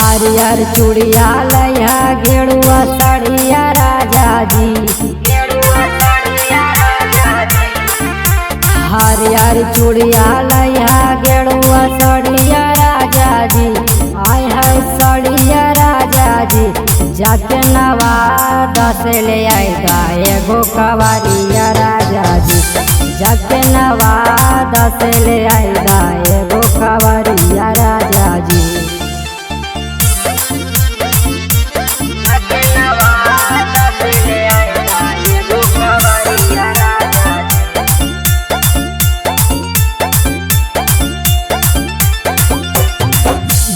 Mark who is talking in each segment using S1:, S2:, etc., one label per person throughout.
S1: हरियर चूड़िया लैया गेरुआ साड़िया राजा जी। हरियर चूड़िया लैया गेरुआ साड़िया राजा जी। आय है साड़िया राजा जी जाके नवादा से ले आएगा एगो कवरिया राजा जी। जाके नवादा से ले आएगा एगो कवरिया राजा जी।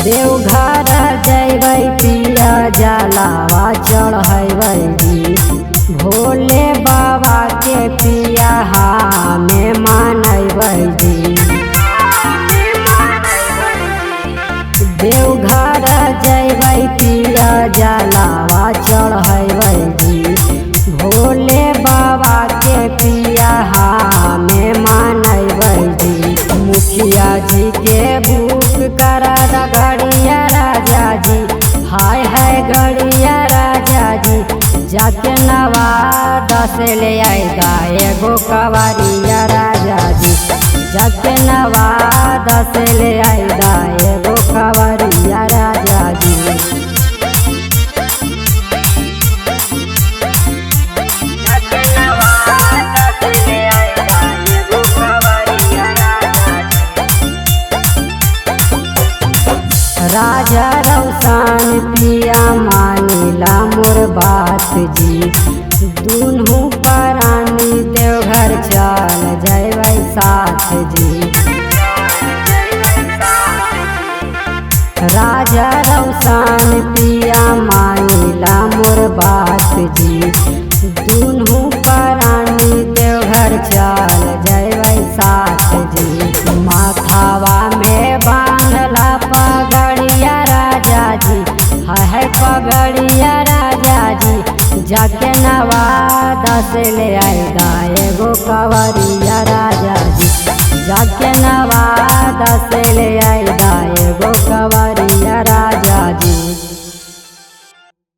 S1: देवघर जैबै पिया जलावा चढ़ैबै जी। भोले बाबा के पिया हमें मानबै जी। देवघर जैबै पिया जलावा चढ़ैबै जी। भोले बाबा के पिया हमें मानबै जी। मुखिया जी के बुक करा दा गड़िया राजा जी। हाय है गड़िया राजा जी जाके नवादा से ले आएगा एगो कवरिया राजा जी। जाके नवादा से ले आएगा एगो कवरिया राजा जी। राजा रौसान पिया मानिला मोर बात जी। दुनू प्राणी देवघर चल जैबै साथ जी। राजा रौसान पिया मानिला मोर बात जी। दुनू प्राणी देवघर चल जैबै साथ जी। माथावा में बांधला पगड़िया राजा जी। है पगड़िया राजा जी जाके नवादा से ले आएगा एगो कवरिया राजा जी। जाके नवादा से ले आएगा एगो कवरिया राजा जी।